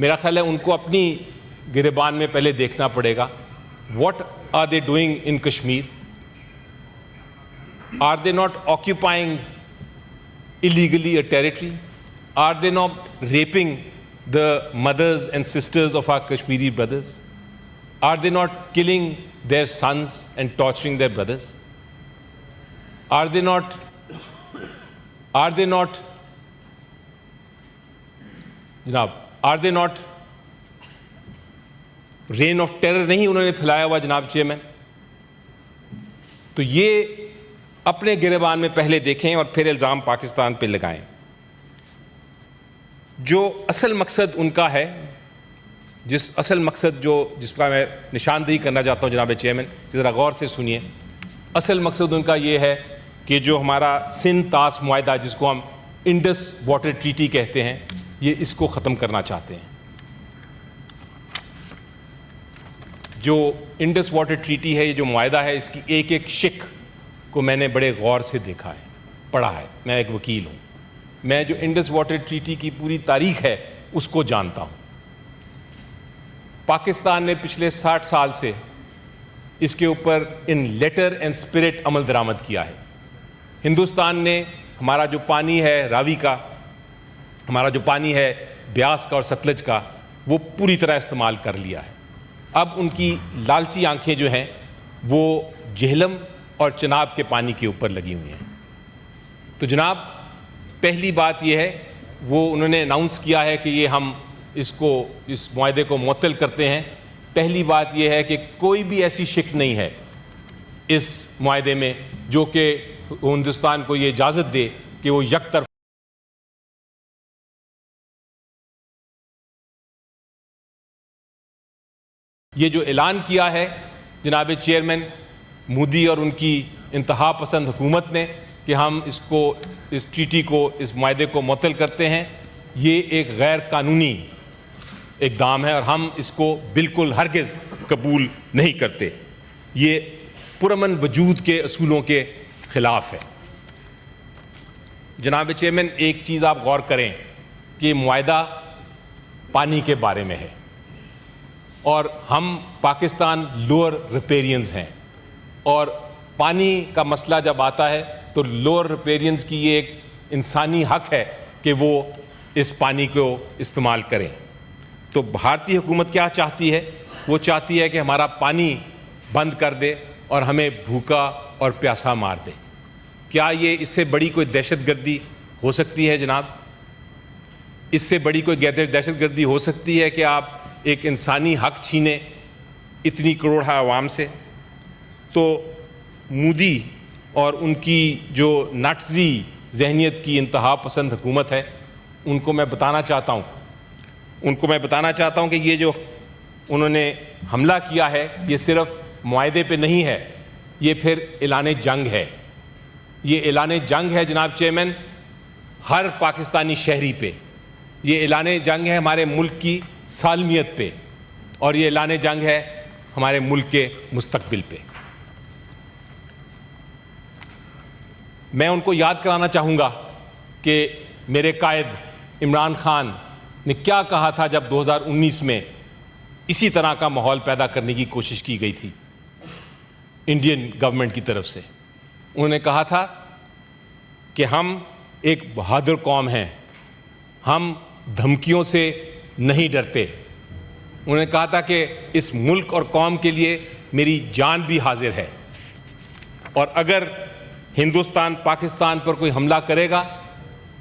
میرا خیال ہے ان کو اپنی گریبان میں پہلے دیکھنا پڑے گا. What are they doing in Kashmir? Are they not occupying illegally a territory? Are they not raping the mothers and sisters of our Kashmiri brothers? Are they not killing their sons and torturing their brothers? Are they not reign of terror نہیں انہوں نے پھیلایا ہوا جناب chairman? تو یہ اپنے گریبان میں پہلے دیکھیں اور پھر الزام پاکستان پہ لگائیں. جو اصل مقصد ان کا ہے، جس کا میں نشاندہی کرنا چاہتا ہوں جناب چیئرمین، ذرا غور سے سنیے. اصل مقصد ان کا یہ ہے کہ جو ہمارا سندھ طاس معاہدہ، جس کو ہم انڈس واٹر ٹریٹی کہتے ہیں، یہ اس کو ختم کرنا چاہتے ہیں. جو انڈس واٹر ٹریٹی ہے، یہ جو معاہدہ ہے، اس کی ایک ایک شق کو میں نے بڑے غور سے دیکھا ہے، پڑھا ہے. میں ایک وکیل ہوں، میں جو انڈس واٹر ٹریٹی کی پوری تاریخ ہے اس کو جانتا ہوں. پاکستان نے پچھلے 60 سال سے اس کے اوپر ان لیٹر اینڈ اسپرٹ عمل درآمد کیا ہے. ہندوستان نے ہمارا جو پانی ہے راوی کا، ہمارا جو پانی ہے بیاس کا اور ستلج کا، وہ پوری طرح استعمال کر لیا ہے. اب ان کی لالچی آنکھیں جو ہیں وہ جہلم اور چناب کے پانی کے اوپر لگی ہوئی ہیں. تو جناب پہلی بات یہ ہے، وہ انہوں نے اناؤنس کیا ہے کہ یہ ہم اس معاہدے کو معطل کرتے ہیں. پہلی بات یہ ہے کہ کوئی بھی ایسی شق نہیں ہے اس معاہدے میں جو کہ ہندوستان کو یہ اجازت دے کہ وہ یک طرف یہ جو اعلان کیا ہے جناب چیئرمین مودی اور ان کی انتہا پسند حکومت نے کہ ہم اس ٹریٹی کو، اس معاہدے کو معطل کرتے ہیں، یہ ایک غیر قانونی اقدام ہے اور ہم اس کو بالکل ہرگز قبول نہیں کرتے. یہ پرامن وجود کے اصولوں کے خلاف ہے. جناب چیئرمین ایک چیز آپ غور کریں کہ معاہدہ پانی کے بارے میں ہے اور ہم پاکستان لوور ریپیرینز ہیں، اور پانی کا مسئلہ جب آتا ہے تو لوور ریپیرینز کی یہ ایک انسانی حق ہے کہ وہ اس پانی کو استعمال کریں. تو بھارتی حکومت کیا چاہتی ہے؟ وہ چاہتی ہے کہ ہمارا پانی بند کر دے اور ہمیں بھوکا اور پیاسا مار دے. کیا یہ اس سے بڑی کوئی دہشت گردی ہو سکتی ہے جناب؟ اس سے بڑی کوئی دہشت گردی ہو سکتی ہے کہ آپ ایک انسانی حق چھینے اتنی کروڑہ عوام سے؟ تو مودی اور ان کی جو ناٹزی ذہنیت کی انتہا پسند حکومت ہے، ان کو میں بتانا چاہتا ہوں کہ یہ جو انہوں نے حملہ کیا ہے یہ صرف معاہدے پہ نہیں ہے، یہ پھر اعلان جنگ ہے. یہ اعلان جنگ ہے جناب چیئرمین ہر پاکستانی شہری پہ. یہ اعلان جنگ ہے ہمارے ملک کی سالمیت پہ، اور یہ اعلان جنگ ہے ہمارے ملک کے مستقبل پہ. میں ان کو یاد کرانا چاہوں گا کہ میرے قائد عمران خان نے کیا کہا تھا جب 2019 میں اسی طرح کا ماحول پیدا کرنے کی کوشش کی گئی تھی انڈین گورنمنٹ کی طرف سے. انہوں نے کہا تھا کہ ہم ایک بہادر قوم ہیں، ہم دھمکیوں سے نہیں ڈرتے. انہوں نے کہا تھا کہ اس ملک اور قوم کے لیے میری جان بھی حاضر ہے، اور اگر ہندوستان پاکستان پر کوئی حملہ کرے گا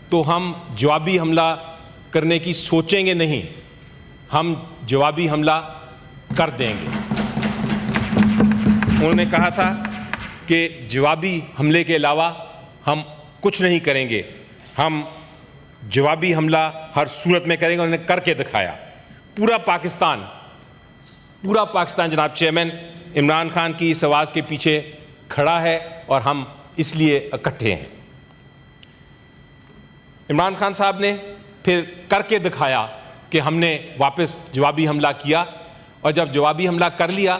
تو ہم جوابی حملہ کرنے کی سوچیں گے نہیں، ہم جوابی حملہ کر دیں گے. انہوں نے کہا تھا کہ جوابی حملے کے علاوہ ہم کچھ نہیں کریں گے، ہم جوابی حملہ ہر صورت میں کریں گے. انہوں نے کر کے دکھایا. پورا پاکستان جناب چیئرمین عمران خان کی اس آواز کے پیچھے کھڑا ہے اور ہم اس لیے اکٹھے ہیں. عمران خان صاحب نے پھر کر کے دکھایا کہ ہم نے واپس جوابی حملہ کیا، اور جب جوابی حملہ کر لیا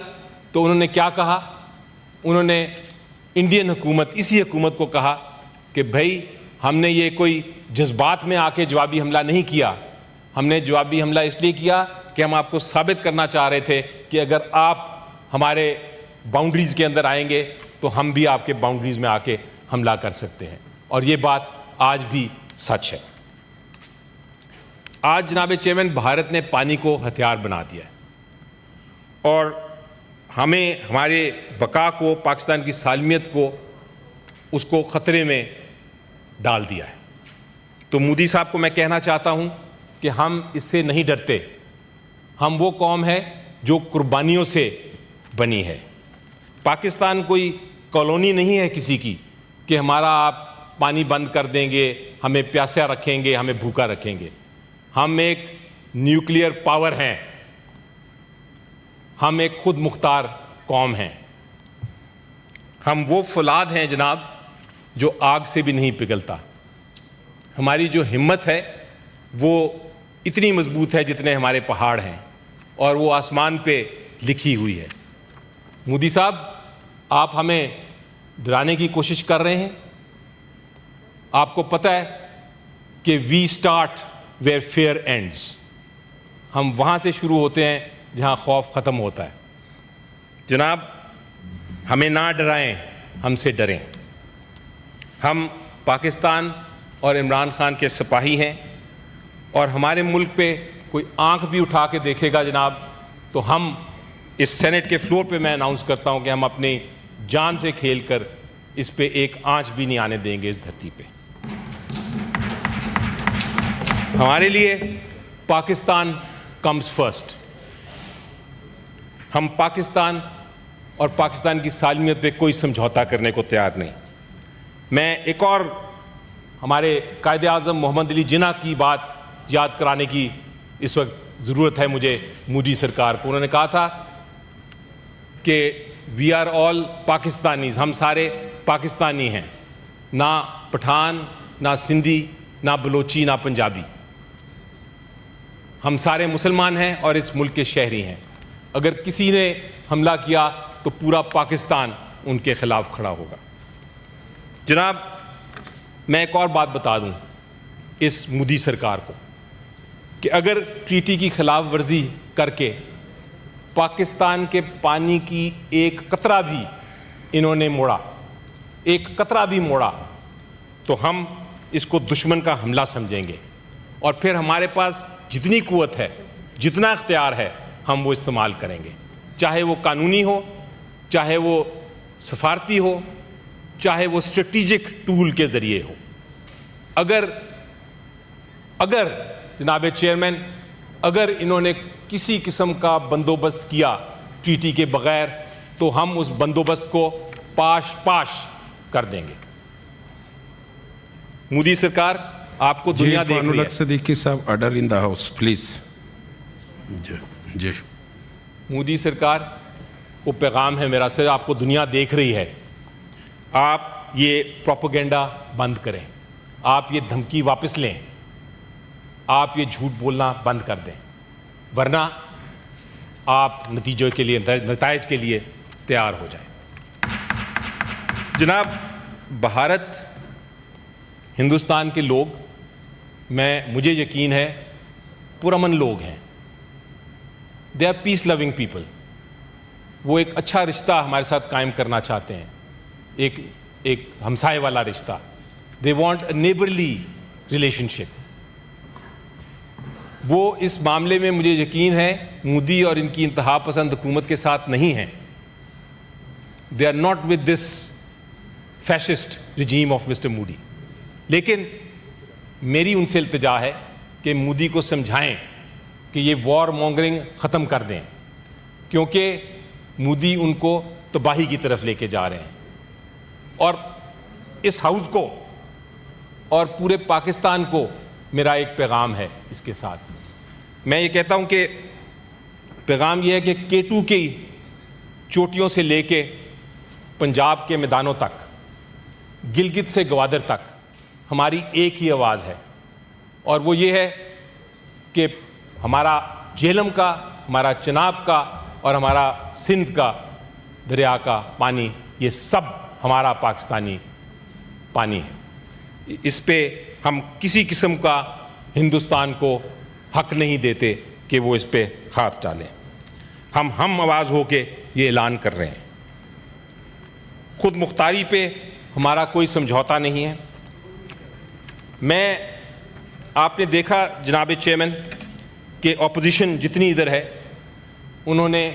تو انہوں نے کیا کہا؟ انہوں نے انڈین حکومت، اسی حکومت کو کہا کہ بھائی ہم نے یہ کوئی جذبات میں آ کے جوابی حملہ نہیں کیا، ہم نے جوابی حملہ اس لیے کیا کہ ہم آپ کو ثابت کرنا چاہ رہے تھے کہ اگر آپ ہمارے باؤنڈریز کے اندر آئیں گے تو ہم بھی آپ کے باؤنڈریز میں آ کے حملہ کر سکتے ہیں، اور یہ بات آج بھی سچ ہے۔ آج جناب چیئرمین بھارت نے پانی کو ہتھیار بنا دیا ہے اور ہمیں ہمارے بقا کو، پاکستان کی سالمیت کو، اس کو خطرے میں ڈال دیا ہے۔ تو مودی صاحب کو میں کہنا چاہتا ہوں کہ ہم اس سے نہیں ڈرتے، ہم وہ قوم ہے جو قربانیوں سے بنی ہے۔ پاکستان کوئی کالونی نہیں ہے کسی کی کہ ہمارا آپ پانی بند کر دیں گے، ہمیں پیاسا رکھیں گے، ہمیں بھوکا رکھیں گے۔ ہم ایک نیوکلیئر پاور ہیں، ہم ایک خود مختار قوم ہیں، ہم وہ فولاد ہیں جناب جو آگ سے بھی نہیں پگھلتا۔ ہماری جو ہمت ہے وہ اتنی مضبوط ہے جتنے ہمارے پہاڑ ہیں، اور وہ آسمان پہ لکھی ہوئی ہے۔ مودی صاحب، آپ ہمیں ڈرانے کی کوشش کر رہے ہیں۔ آپ کو پتہ ہے کہ we start where fear ends, ہم وہاں سے شروع ہوتے ہیں جہاں خوف ختم ہوتا ہے۔ جناب، ہمیں نہ ڈرائیں، ہم سے ڈریں۔ ہم پاکستان اور عمران خان کے سپاہی ہیں، اور ہمارے ملک پہ کوئی آنکھ بھی اٹھا کے دیکھے گا جناب تو ہم اس سینٹ کے فلور پہ میں اناؤنس کرتا ہوں کہ ہم اپنی جان سے کھیل کر اس پہ ایک آنچ بھی نہیں آنے دیں گے اس دھرتی پہ۔ ہمارے لیے پاکستان کمز فرسٹ۔ ہم پاکستان اور پاکستان کی سالمیت پہ کوئی سمجھوتا کرنے کو تیار نہیں۔ میں ایک اور ہمارے قائد اعظم محمد علی جناح کی بات یاد کرانے کی اس وقت ضرورت ہے مجھے مودی سرکار کو۔ انہوں نے کہا تھا کہ وی آر آل پاکستانیز، ہم سارے پاکستانی ہیں، نہ پٹھان، نہ سندھی، نہ بلوچی، نہ پنجابی۔ ہم سارے مسلمان ہیں اور اس ملک کے شہری ہیں۔ اگر کسی نے حملہ کیا تو پورا پاکستان ان کے خلاف کھڑا ہوگا۔ جناب، میں ایک اور بات بتا دوں اس مودی سرکار کو کہ اگر ٹریٹی کی خلاف ورزی کر کے پاکستان کے پانی کی ایک قطرہ بھی انہوں نے موڑا، ایک قطرہ بھی موڑا، تو ہم اس کو دشمن کا حملہ سمجھیں گے، اور پھر ہمارے پاس جتنی قوت ہے، جتنا اختیار ہے، ہم وہ استعمال کریں گے، چاہے وہ قانونی ہو، چاہے وہ سفارتی ہو، چاہے وہ اسٹریٹجک ٹول کے ذریعے ہو۔ اگر جناب چیئرمین، اگر انہوں نے کسی قسم کا بندوبست کیا ٹریٹی کے بغیر تو ہم اس بندوبست کو پاش کر دیں گے۔ مودی سرکار، آپ کو دنیا دیکھ رہی ہے۔ صدیقی صاحب، order in the house please. جی مودی سرکار کو پیغام ہے میرا سے، آپ کو دنیا دیکھ رہی ہے، آپ یہ پروپیگنڈا بند کریں، آپ یہ دھمکی واپس لیں، آپ یہ جھوٹ بولنا بند کر دیں، ورنہ آپ نتائج کے لیے تیار ہو جائیں۔ جناب، بھارت، ہندوستان کے لوگ، مجھے یقین ہے پرامن لوگ ہیں، they are piece living people. وہ ایک اچھا رشتہ ہمارے ساتھ قائم کرنا چاہتے ہیں، ایک ہمسائے والا رشتہ۔ They want a neighbourly relationship. وہ اس معاملے میں مجھے یقین ہے مودی اور ان کی انتہا پسند حکومت کے ساتھ نہیں ہیں۔ They are not with this fascist regime of mister Modi. لیکن میری ان سے التجا ہے کہ مودی کو سمجھائیں کہ یہ وار مونگرنگ ختم کر دیں، کیونکہ مودی ان کو تباہی کی طرف لے کے جا رہے ہیں۔ اور اس ہاؤس کو اور پورے پاکستان کو میرا ایک پیغام ہے اس کے ساتھ۔ میں یہ کہتا ہوں کہ پیغام یہ ہے کہ K2 کی چوٹیوں سے لے کے پنجاب کے میدانوں تک، گلگت سے گوادر تک ہماری ایک ہی آواز ہے، اور وہ یہ ہے کہ ہمارا جہلم کا، ہمارا چناب کا اور ہمارا سندھ کا دریا کا پانی، یہ سب ہمارا پاکستانی پانی ہے۔ اس پہ ہم کسی قسم کا ہندوستان کو حق نہیں دیتے کہ وہ اس پہ ہاتھ ڈالیں. ہم آواز ہو کے یہ اعلان کر رہے ہیں. خود مختاری پہ ہمارا کوئی سمجھوتا نہیں ہے. آپ نے دیکھا جناب چیئرمین کہ اپوزیشن جتنی ادھر ہے انہوں نے